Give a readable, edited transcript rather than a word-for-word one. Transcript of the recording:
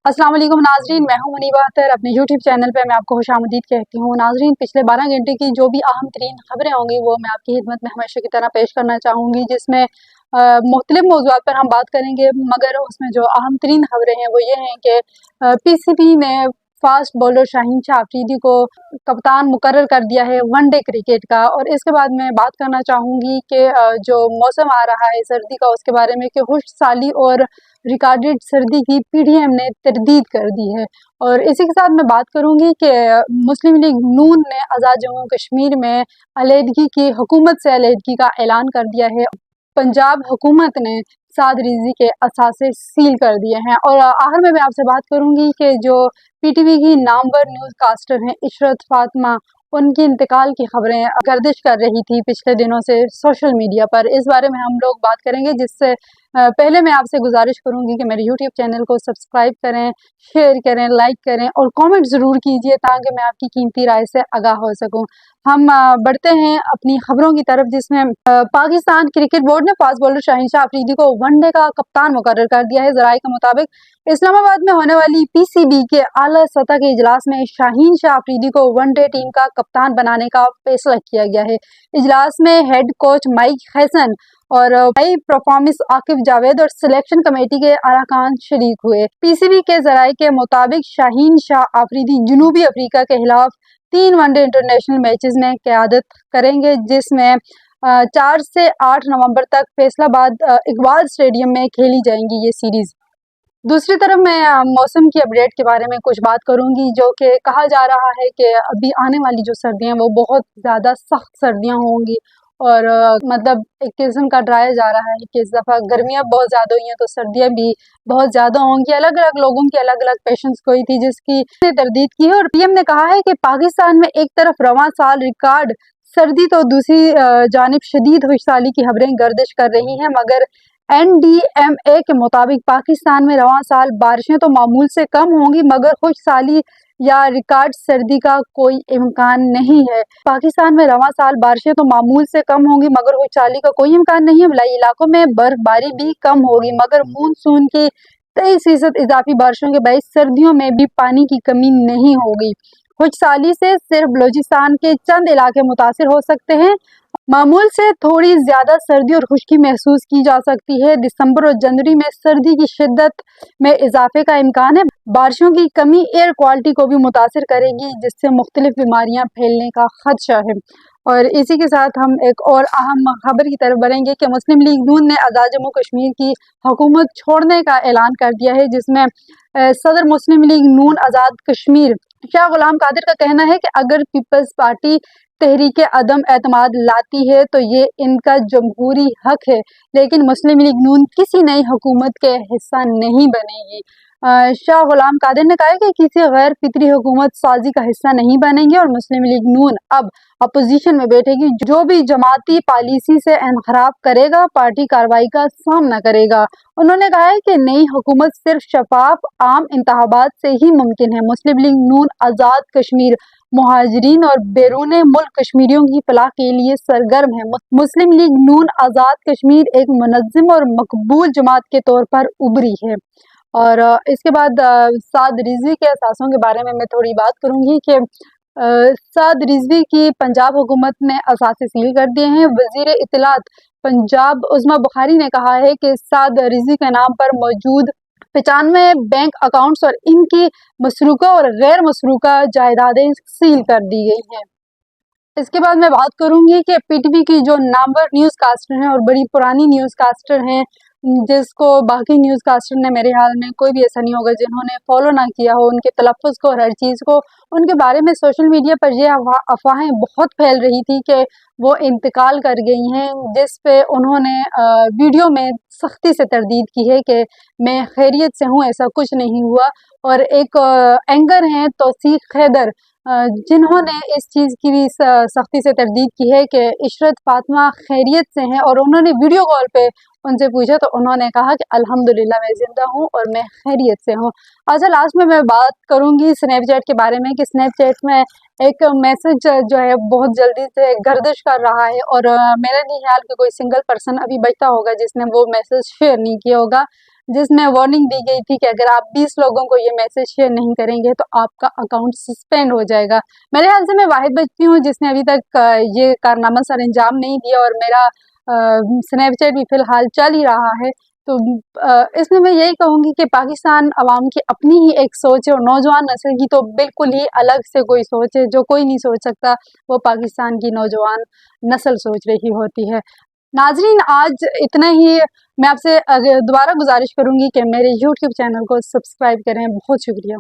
अस्सलाम वालेकुम नाजरीन, मैं हूं मुनीबा अख्तर। अपने यूट्यूब चैनल पे मैं आपको खुशामदीद कहती हूँ। नाजरीन, पिछले 12 घंटे की जो भी अहम तरीन खबरें होंगी वो मैं आपकी खिदमत में हमेशा की तरह पेश करना चाहूँगी, जिसमें मुख्तलिफ मौज़ूआत पर हम बात करेंगे, मगर उसमें जो अहम तरीन खबरें हैं वो ये हैं कि पीसीबी ने फास्ट बॉलर शाहीन शाह अफरीदी को कप्तान मुकर्रर कर दिया है वनडे क्रिकेट का। और इसके बाद मैं बात करना चाहूँगी कि जो मौसम आ रहा है सर्दी का, उसके बारे में कि खुश्क साली और रिकॉर्डेड सर्दी की पीडीएम ने तरदीद कर दी है। और इसी के साथ मैं बात करूंगी कि मुस्लिम लीग नून ने आज़ाद जम्मू कश्मीर में अलहदगी की हुकूमत से अलहदगी का ऐलान कर दिया है। पंजाब हुकूमत ने साद रिजवी के असासे सील कर दिए हैं। और आखिर में मैं आपसे बात करूंगी कि जो पीटीवी की नामवर न्यूज़ कास्टर हैं इशरत फातिमा, उनकी इंतकाल की खबरें गर्दिश कर रही थी पिछले दिनों से सोशल मीडिया पर। इस बारे में हम लोग बात करेंगे, जिससे पहले मैं आपसे गुजारिश करूंगी कि मेरे यूट्यूब चैनल को सब्सक्राइब करें, शेयर करें, लाइक करें और कमेंट ज़रूर कीजिए ताकि मैं आपकी कीमती राय से आगाह हो सकूं। हम बढ़ते हैं अपनी खबरों की तरफ, जिसमें पाकिस्तान क्रिकेट बोर्ड ने फास्ट बॉलर शाहीन शाह अफरीदी को वनडे का कप्तान मुकर्रर कर दिया है। ज़राए के मुताबिक इस्लामाबाद में होने वाली पीसीबी के आला सतह के इजलास में शाहीन शाह अफरीदी को वनडे टीम का कप्तान बनाने का फैसला किया गया है। इजलास में हेड कोच माइक हैसन और हाई परफॉर्मेंस आकिब जावेद और सिलेक्शन कमेटी के अरकान शरीक हुए। पीसीबी के जराये के मुताबिक शाहीन शाह अफरीदी जनूबी अफ्रीका के खिलाफ 3 वनडे इंटरनेशनल मैचेस में क़यादत करेंगे, जिसमें 4 से 8 नवंबर तक फैसलाबाद इकबाल स्टेडियम में खेली जाएंगी ये सीरीज। दूसरी तरफ मैं मौसम की अपडेट के बारे में कुछ बात करूंगी, जो कि कहा जा रहा है कि अभी आने वाली जो सर्दियां वो बहुत ज़्यादा सख्त सर्दियां होंगी। और मतलब एक किस्म का डराया जा रहा है कि इस दफ़ा गर्मियां बहुत ज़्यादा हुई हैं तो सर्दियां भी बहुत ज़्यादा होंगी। अलग अलग लोगों की अलग अलग पेशेंस हुई थी, जिसकी तरदीद की है। और पीएम ने कहा है कि पाकिस्तान में एक तरफ रवां साल रिकॉर्ड सर्दी तो दूसरी जानिब शदीद खुशहाली की खबरें गर्दिश कर रही हैं, मगर एनडीएमए के मुताबिक पाकिस्तान में रवां साल बारिशें तो मामूल से कम होंगी, मगर खुशहाली या रिकॉर्ड सर्दी का कोई इम्कान नहीं है। पाकिस्तान में रवां साल बारिशें तो मामूल से कम होंगी, मगर खुशहाली का कोई इम्कान नहीं है। मलाई इलाकों में बर्फबारी भी कम होगी, मगर मानसून की 23% इजाफी बारिशों के बायस सर्दियों में भी पानी की कमी नहीं होगी। खुशहाली से सिर्फ बलोचिस्तान के चंद इलाके मुतासिर हो सकते हैं। मामूल से थोड़ी ज़्यादा सर्दी और खुश्की महसूस की जा सकती है। दिसंबर और जनवरी में सर्दी की शिद्दत में इजाफे का इम्कान है। बारिशों की कमी एयर क्वालिटी को भी मुतासिर करेगी, जिससे मुख्तलिफ बीमारियां फैलने का खदशा है। और इसी के साथ हम एक और अहम खबर की तरफ बढ़ेंगे कि मुस्लिम लीग नून ने आज़ाद जम्मू कश्मीर की हुकूमत छोड़ने का ऐलान कर दिया है, जिसमें सदर मुस्लिम लीग नून आज़ाद कश्मीर शाह गुलाम कादिर का कहना है कि अगर पीपल्स पार्टी तहरीक अदम एतमाद लाती है तो ये इनका जमहूरी हक है, लेकिन मुस्लिम लीग नून किसी नई हुकूमत के हिस्सा नहीं बनेगी। शाह गुलाम कादिर ने कहा है कि किसी गैर फितरी हुकूमत साजी का हिस्सा नहीं बनेंगे और मुस्लिम लीग नून अब अपोजिशन में बैठेगी। जो भी जमाती पॉलिसी से इनखराब करेगा पार्टी कार्रवाई का सामना करेगा। उन्होंने कहा है कि नई हुकूमत सिर्फ शफाफ आम इंतखाबात से ही मुमकिन है। मुस्लिम लीग नून आज़ाद कश्मीर मुहाजिरीन और बैरून मुल्क कश्मीरियों की फलाह के लिए सरगर्म है। मुस्लिम लीग नून आज़ाद कश्मीर एक मुनज़्ज़म और मकबूल जमात के तौर पर उभरी है। और इसके बाद साद रिजवी के असासों के बारे में मैं थोड़ी बात करूंगी कि साद रिजवी की पंजाब हुकूमत ने असासे सील कर दिए हैं। वजीर इत्तलात पंजाब उस्मा बुखारी ने कहा है कि साद रिजवी के नाम पर मौजूद 95 बैंक अकाउंट्स और इनकी मसरूका और गैर मसरूका जायदादें सील कर दी गई हैं। इसके बाद मैं बात करूंगी कि पीटीवी की जो नामवर न्यूज़ कास्टर हैं और बड़ी पुरानी न्यूज़ कास्टर हैं, जिसको बाकी न्यूज़ कास्टर ने मेरे ख्याल में कोई भी ऐसा नहीं होगा जिन्होंने फॉलो ना किया हो उनके तलफ़्फ़ुज़ को और हर चीज़ को। उनके बारे में सोशल मीडिया पर ये अफवाहें बहुत फैल रही थी कि वो इंतकाल कर गई हैं, जिस पे उन्होंने वीडियो में सख्ती से तरदीद की है कि मैं खैरियत से हूँ, ऐसा कुछ नहीं हुआ। और एक एंकर हैं तौसीक खैदर, जिन्होंने इस चीज़ की भी सख्ती से तरदीद की है कि इशरत फातिमा खैरियत से हैं, और उन्होंने वीडियो कॉल पे उनसे पूछा तो उन्होंने कहा कि अल्हम्दुलिल्लाह मैं ज़िंदा हूँ और मैं खैरियत से हूँ। अच्छा, लास्ट में मैं बात करूँगी स्नैपचैट के बारे में कि स्नैपचैट में एक मैसेज जो है बहुत जल्दी से गर्दिश कर रहा है, और मेरा नहीं ख्याल कि कोई सिंगल पर्सन अभी बचता होगा जिसने वो मैसेज शेयर नहीं किया होगा। जिसमें वार्निंग दी गई थी कि अगर आप 20 लोगों को ये मैसेज शेयर नहीं करेंगे तो आपका अकाउंट सस्पेंड हो जाएगा। मेरे ख्याल से मैं वाहिद बच्ची हूँ जिसने अभी तक ये कारनामा सर अंजाम नहीं दिया, और मेरा स्नैपचैट भी फ़िलहाल चल ही रहा है। तो इसमें मैं यही कहूँगी कि पाकिस्तान अवाम की अपनी ही एक सोच है, और नौजवान नस्ल की तो बिल्कुल ही अलग से कोई सोच है, जो कोई नहीं सोच सकता, वो पाकिस्तान की नौजवान नस्ल सोच रही होती है। नाज़रीन, आज इतना ही। मैं आपसे दोबारा गुज़ारिश करूँगी कि मेरे यूट्यूब चैनल को सब्सक्राइब करें। बहुत शुक्रिया।